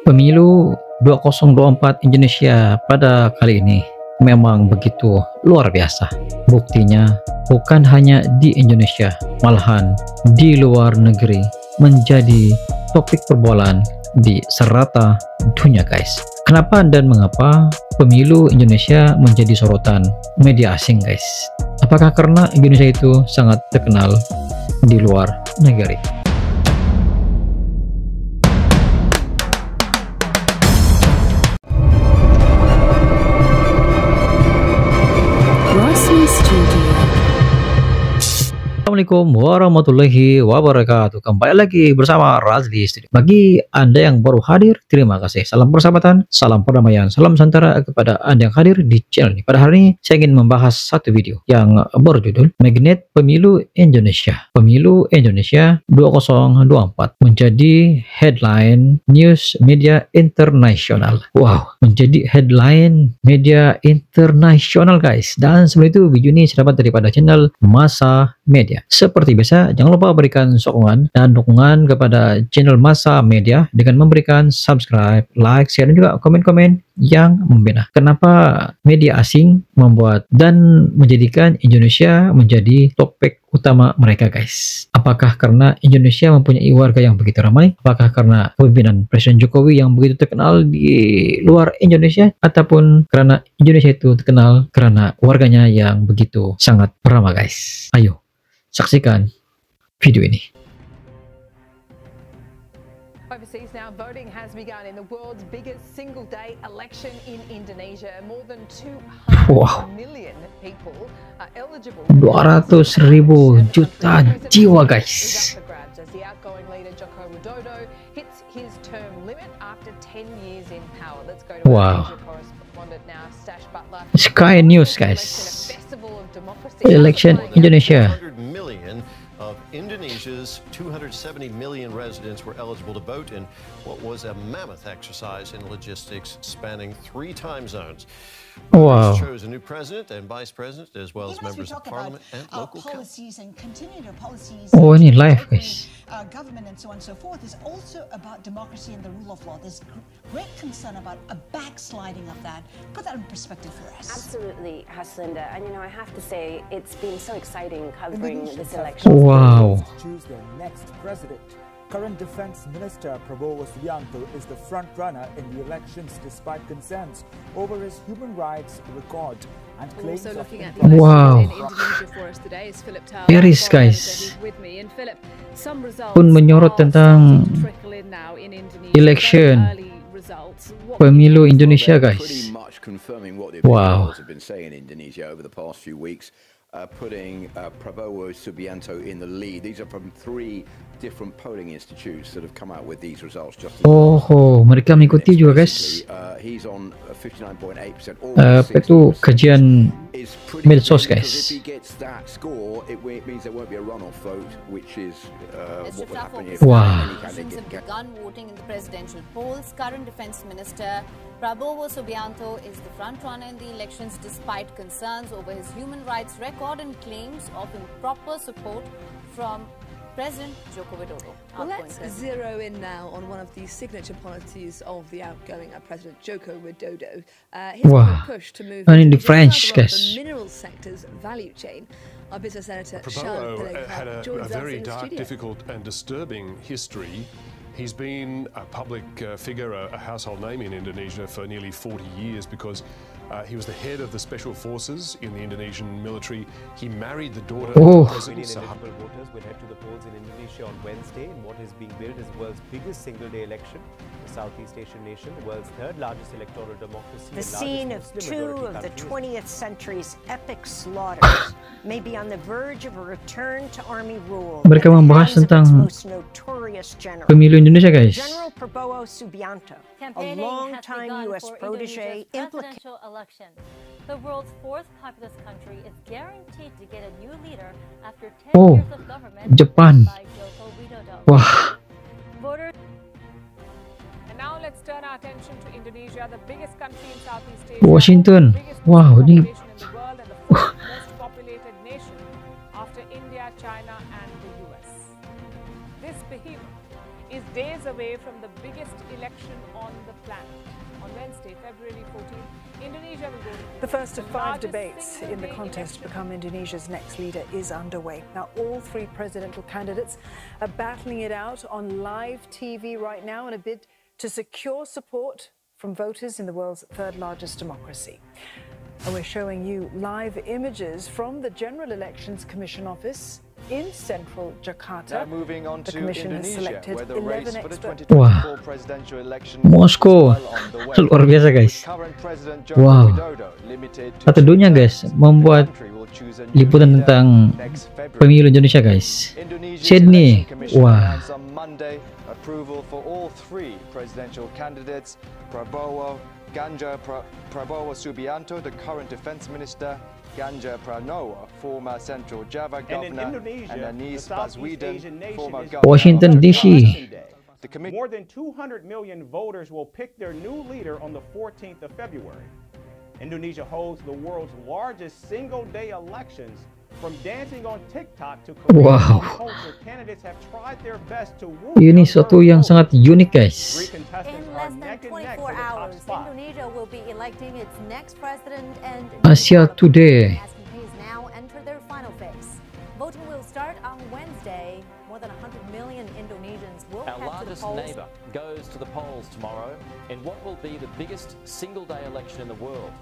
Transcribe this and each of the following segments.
Pemilu 2024 Indonesia pada kali ini memang begitu luar biasa. Buktinya bukan hanya di Indonesia, malahan di luar negeri menjadi topik perbualan di serata dunia, guys. Kenapa dan mengapa pemilu Indonesia menjadi sorotan media asing, guys? Apakah karena Indonesia itu sangat terkenal di luar negeri? Assalamualaikum warahmatullahi wabarakatuh. Kembali lagi bersama Razli Studio. Bagi Anda yang baru hadir, terima kasih. Salam persahabatan, salam perdamaian, salam Nusantara kepada Anda yang hadir di channel ini. Pada hari ini saya ingin membahas satu video yang berjudul Magnet Pemilu Indonesia. Pemilu Indonesia 2024 menjadi headline news media internasional. Wow, menjadi headline media internasional, guys. Dan sebelum itu video ini saya dapat daripada channel Masa Media. Seperti biasa, jangan lupa berikan sokongan dan dukungan kepada channel Masa Media dengan memberikan subscribe, like, share, dan juga komen-komen yang membina. Kenapa media asing membuat dan menjadikan Indonesia menjadi topik utama mereka, guys? Apakah karena Indonesia mempunyai warga yang begitu ramai? Apakah karena kepemimpinan Presiden Jokowi yang begitu terkenal di luar Indonesia? Ataupun karena Indonesia itu terkenal karena warganya yang begitu sangat ramah, guys? Ayo saksikan video ini. Overseas now, voting has begun in the world's biggest single-day election in Indonesia. More than 200 million people are eligible. 200.000 juta jiwa, guys. As the outgoing leader Joko Widodo hits his term limit after 10 years in power. Let's go to our Asia correspondent now, Stash Butler. Sky News, guys. Election Indonesia. Of Indonesia's 270 million residents were eligible to vote in what was a mammoth exercise in logistics spanning 3 time zones. Wow. Chose a new president and vice president, as well as members of parliament and local policies and continued policies. Oh, ini live, guys. Government and so on and so forth is also about democracy and the rule of law. There's great concern about a backsliding of that. Put that in perspective for us. Absolutely, Haslinda. And you know, I have to say, it's been so exciting covering this election. Wow. Choose their next president. Current Defense Minister Prabowo Subianto is the front runner in the elections despite concerns over his human rights record and claims of wow. Paris, guys, pun menyorot tentang election pemilu Indonesia, guys. Wow. Putting Prabowo Subianto in the lead. These are from 3 different polling institutes that have come out with these results. Mereka mengikuti juga, guys. He's on 59.8%. Apa itu kajian medsos, guys. If he gets that score, it means there won't be a runoff vote, which is what will happen if wow. Since have begun voting in the presidential polls, current Defense Minister Prabowo Subianto is the front-runner in the elections despite concerns over his human rights record and claims of improper support from President Joko Widodo. Well, let's zero in now on one of the signature policies of the outgoing President Joko Widodo. His push to move in the French, the mineral sector's value chain. Our business editor Prabowo had a very dark, difficult and disturbing history. He's been a public figure, a household name in Indonesia for nearly 40 years because he was the head of the special forces in the Indonesian military. He married the daughter of President Eligible voters will head to the polls in Indonesia on Wednesday in what is being billed as the world's biggest single-day election. The Southeast Asian nation, the world's 3rd largest electoral democracy. The scene of 2 of the 20th century's epic slaughters may be on the verge of a return to army rule. Mereka membahas tentang pemilu Indonesia, guys. General Prabowo Subianto, a long-time U.S. protege, implicated. The world's 4th populous country is guaranteed to get a new leader after 10 years of government Japan. by Joko Widodo. Wah. And now let's turn our attention to Indonesia, the biggest country in Southeast Asia. Washington. Wow, ini in the world and the 4th most populated nation after India, China, and the US. This behemoth is days away from the biggest election on the planet. On Wednesday, February 14th, Indonesia will go to the first of 5 debates in the contest to become Indonesia's next leader is underway. Now, all 3 presidential candidates are battling it out on live TV right now in a bid to secure support from voters in the world's 3rd largest democracy. And we're showing you live images from the General Elections Commission office in central Jakarta. Now moving on the to Commission Indonesia, has selected where the race 11 for the experts. 2024 presidential election Moskow, luar biasa guys. Wow, satu dunia guys membuat liputan tentang pemilu Indonesia guys. Sydney, wah. Approval for all 3 presidential candidates: Ganjar Prabowo Subianto, the current defense minister; Ganjar Pranowo, former Central Java governor; and Anies Baswedan, former governor. Washington DC. More than 200 million voters will pick their new leader on the 14th of February. Indonesia holds the world's largest single-day elections. From dancing on TikTok to wow. culture, candidates have tried their best to woo. Ini suatu yang sangat unik guys. In less than 24 hours, Indonesia will be electing its next president and Asia Today. as campaigns now enter their final phase. Voting will start on Wednesday. More than 100 million Indonesians will Our head to the largest polls. neighbour goes to the polls tomorrow in what will be the biggest single-day election in the world.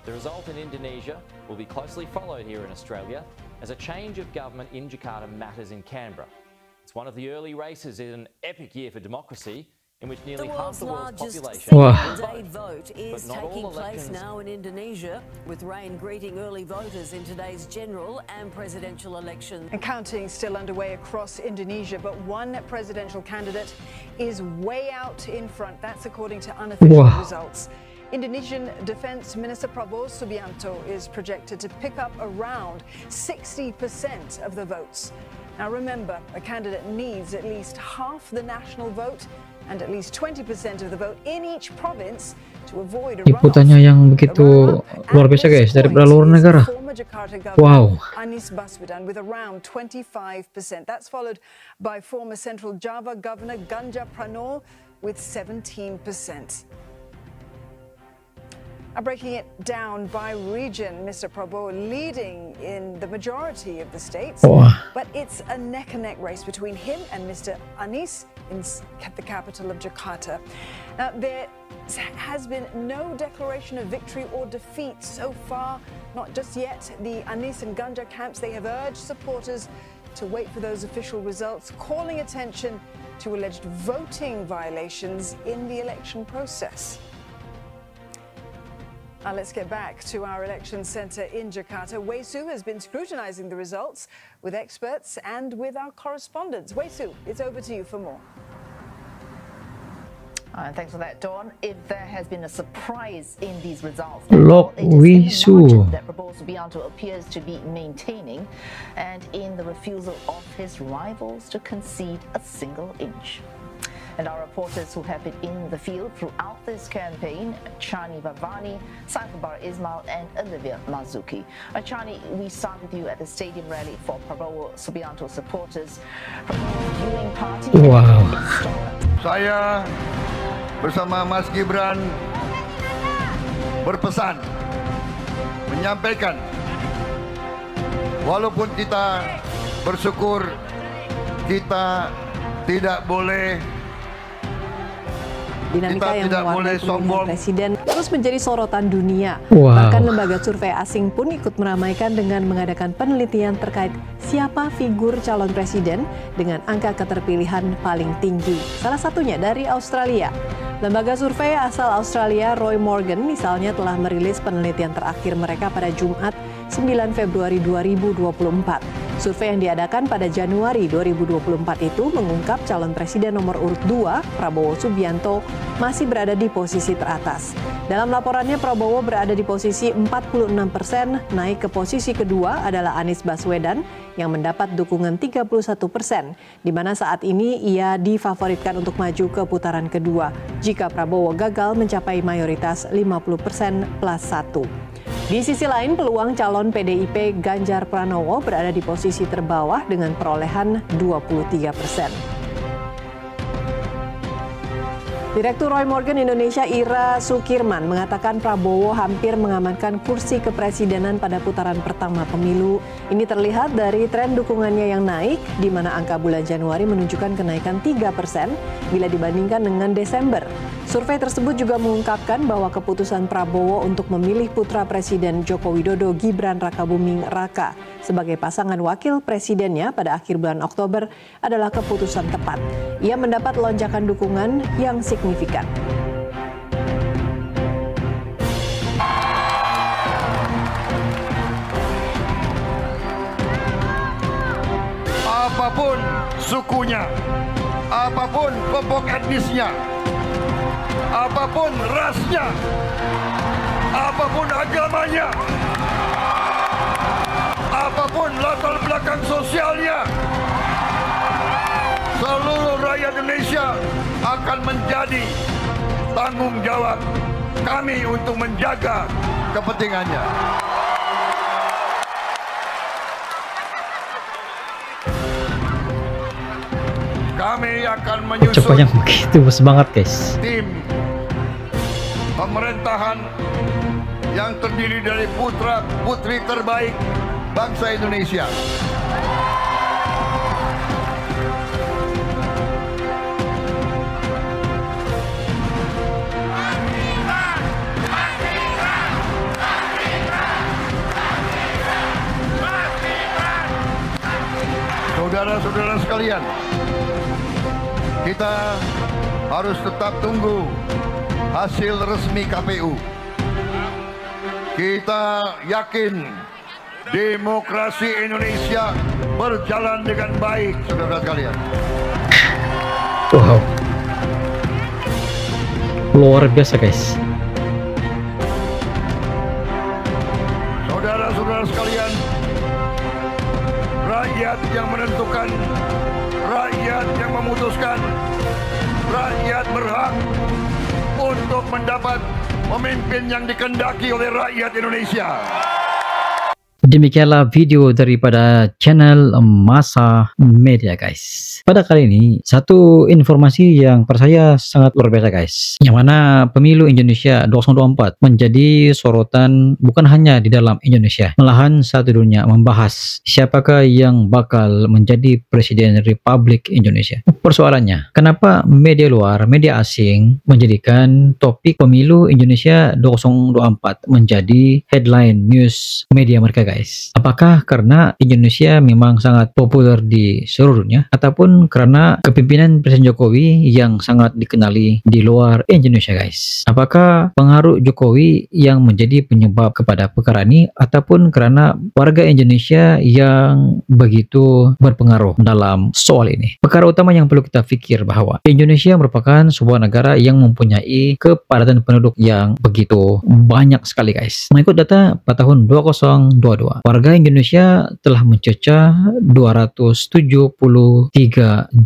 The result in Indonesia will be closely followed here in Australia as a change of government in Jakarta matters in Canberra. It's one of the early races in an epic year for democracy in which nearly half the world's population single-day vote is taking place now in Indonesia, with rain greeting early voters in today's general and presidential elections. And counting still underway across Indonesia, but one presidential candidate is way out in front. That's according to unofficial results. Indonesian Defense Minister Prabowo Subianto is projected to pick up around 60% of the votes. Now remember, a candidate needs at least half the national vote and at least 20% of the vote in each province to avoid a Liputannya yang begitu luar biasa guys, dari luar negara. Wow. Anies Baswedan with around 25%. That's followed by former Central Java Governor Ganjar Pranowo with 17%. Breaking it down by region, Mr. Prabowo leading in the majority of the states, but it's a neck-and-neck race between him and Mr. Anies in the capital of Jakarta. Now, there has been no declaration of victory or defeat so far, not just yet. The Anies and Ganjar camps, they have urged supporters to wait for those official results, calling attention to alleged voting violations in the election process. Now let's get back to our election center in Jakarta. Wei Su has been scrutinizing the results with experts and with our correspondents. Wei Su, it's over to you for more. Thanks for that, Dawn. If there has been a surprise in these results, Wei Su that Prabowo Subianto appears to be maintaining, and in the refusal of his rivals to concede a single inch. And our reporters who have been in the field throughout this campaign, Chani Bhavani, Saifullah Ismail and Olivia Marzuki. Chani, we start with you at the stadium rally for Prabowo Subianto supporters. Viewing party. Wow. Saya bersama Mas Gibran berpesan, menyampaikan, walaupun kita bersyukur, kita tidak boleh Dinamika yang mewarnai pemilihan presiden terus menjadi sorotan dunia. Wow. Bahkan lembaga survei asing pun ikut meramaikan dengan mengadakan penelitian terkait siapa figur calon presiden dengan angka keterpilihan paling tinggi. Salah satunya dari Australia. Lembaga survei asal Australia Roy Morgan misalnya telah merilis penelitian terakhir mereka pada Jumat 9 Februari 2024. Survei yang diadakan pada Januari 2024 itu mengungkap calon presiden nomor urut 2, Prabowo Subianto, masih berada di posisi teratas. Dalam laporannya, Prabowo berada di posisi 46%, naik ke posisi kedua adalah Anies Baswedan yang mendapat dukungan 31%, di mana saat ini ia difavoritkan untuk maju ke putaran kedua jika Prabowo gagal mencapai mayoritas 50% plus 1. Di sisi lain, peluang calon PDIP Ganjar Pranowo berada di posisi terbawah dengan perolehan 23%. Direktur Roy Morgan Indonesia Ira Sukirman mengatakan Prabowo hampir mengamankan kursi kepresidenan pada putaran pertama pemilu. Ini terlihat dari tren dukungannya yang naik, di mana angka bulan Januari menunjukkan kenaikan 3% bila dibandingkan dengan Desember. Survei tersebut juga mengungkapkan bahwa keputusan Prabowo untuk memilih putra Presiden Joko Widodo Gibran Rakabuming Raka sebagai pasangan wakil presidennya pada akhir bulan Oktober adalah keputusan tepat. Ia mendapat lonjakan dukungan yang signifikan. Apapun sukunya, apapun kelompok etnisnya, apapun rasnya, apapun agamanya, apapun latar belakang sosialnya, seluruh rakyat Indonesia akan menjadi tanggung jawab kami untuk menjaga kepentingannya. Kami akan menyusun yang begitu semangat, guys. Tim pemerintahan yang terdiri dari putra-putri terbaik bangsa Indonesia. Saudara-saudara sekalian, kita harus tetap tunggu hasil resmi KPU. Kita yakin demokrasi Indonesia berjalan dengan baik, saudara sekalian. Wow, luar biasa, guys. Saudara-saudara sekalian, rakyat yang menentukan, rakyat yang memutuskan, rakyat berhak untuk mendapat pemimpin yang dikehendaki oleh rakyat Indonesia. Demikianlah video daripada channel Masa Media, guys. Pada kali ini satu informasi yang percaya sangat luar biasa, guys, yang mana pemilu Indonesia 2024 menjadi sorotan bukan hanya di dalam Indonesia, malahan satu dunia membahas siapakah yang bakal menjadi Presiden Republik Indonesia. Persoalannya, kenapa media luar, media asing menjadikan topik pemilu Indonesia 2024 menjadi headline news media mereka, guys? Apakah karena Indonesia memang sangat populer di seluruh dunia, ataupun karena kepemimpinan Presiden Jokowi yang sangat dikenali di luar Indonesia, guys? Apakah pengaruh Jokowi yang menjadi penyebab kepada perkara ini, ataupun karena warga Indonesia yang begitu berpengaruh dalam soal ini? Perkara utama yang perlu kita pikir bahwa Indonesia merupakan sebuah negara yang mempunyai kepadatan penduduk yang begitu banyak sekali, guys. Mengikut data pada tahun 2022, warga Indonesia telah mencecah 273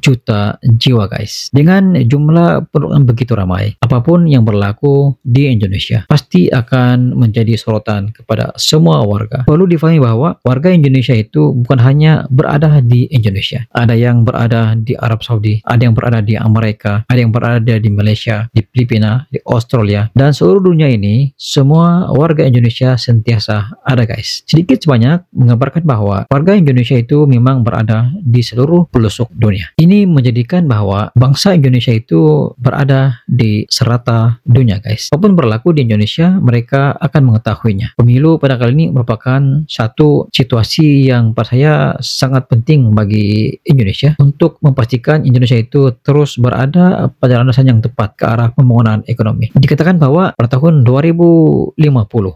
juta jiwa, guys. Dengan jumlah penduduk yang begitu ramai, apapun yang berlaku di Indonesia pasti akan menjadi sorotan kepada semua warga. Perlu difahami bahwa warga Indonesia itu bukan hanya berada di Indonesia. Ada yang berada di Arab Saudi, ada yang berada di Amerika, ada yang berada di Malaysia, di Filipina, di Australia, dan seluruh dunia ini. Semua warga Indonesia sentiasa ada, guys. Sedikit sebanyak mengabarkan bahwa warga Indonesia itu memang berada di seluruh pelosok dunia. Ini menjadikan bahwa bangsa Indonesia itu berada di serata dunia, guys. Apapun berlaku di Indonesia, mereka akan mengetahuinya. Pemilu pada kali ini merupakan satu situasi yang pada saya sangat penting bagi Indonesia untuk memastikan Indonesia itu terus berada pada landasan yang tepat ke arah pembangunan ekonomi. Dikatakan bahwa pada tahun 2050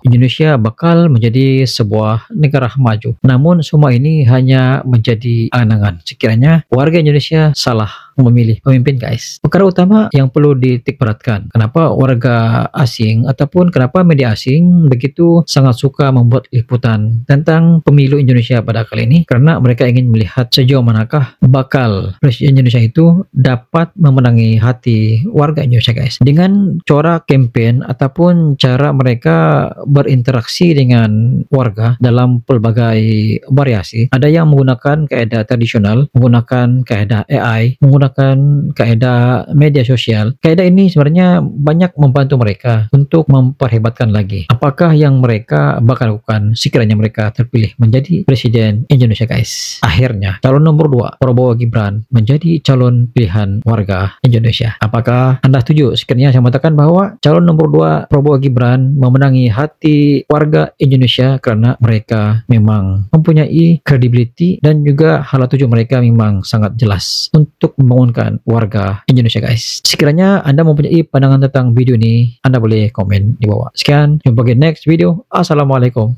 Indonesia bakal menjadi sebuah negara maju. Namun semua ini hanya menjadi angan-angan sekiranya warga Indonesia salah memilih pemimpin, guys. Perkara utama yang perlu dititik beratkan, kenapa warga asing ataupun kenapa media asing begitu sangat suka membuat liputan tentang pemilu Indonesia pada kali ini, karena mereka ingin melihat sejauh manakah bakal Presiden Indonesia itu dapat memenangi hati warga Indonesia, guys, dengan cara campaign ataupun cara mereka berinteraksi dengan warga dalam pelbagai variasi. Ada yang menggunakan keadaan tradisional, menggunakan keadaan AI, menggunakan menggunakan kaidah media sosial. Kaidah ini sebenarnya banyak membantu mereka untuk memperhebatkan lagi apakah yang mereka bakal lakukan sekiranya mereka terpilih menjadi presiden Indonesia, guys. Akhirnya calon nomor 2 Prabowo Gibran menjadi calon pilihan warga Indonesia. Apakah Anda setuju sekiranya saya mengatakan bahwa calon nomor 2 Prabowo Gibran memenangi hati warga Indonesia karena mereka memang mempunyai credibility dan juga hal tujuan mereka memang sangat jelas untuk membangunkan warga Indonesia, guys. Sekiranya Anda mempunyai pandangan tentang video ini, Anda boleh komen di bawah. Sekian, jumpa di next video. Assalamualaikum.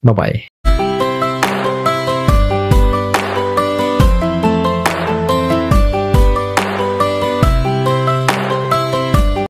Bye-bye.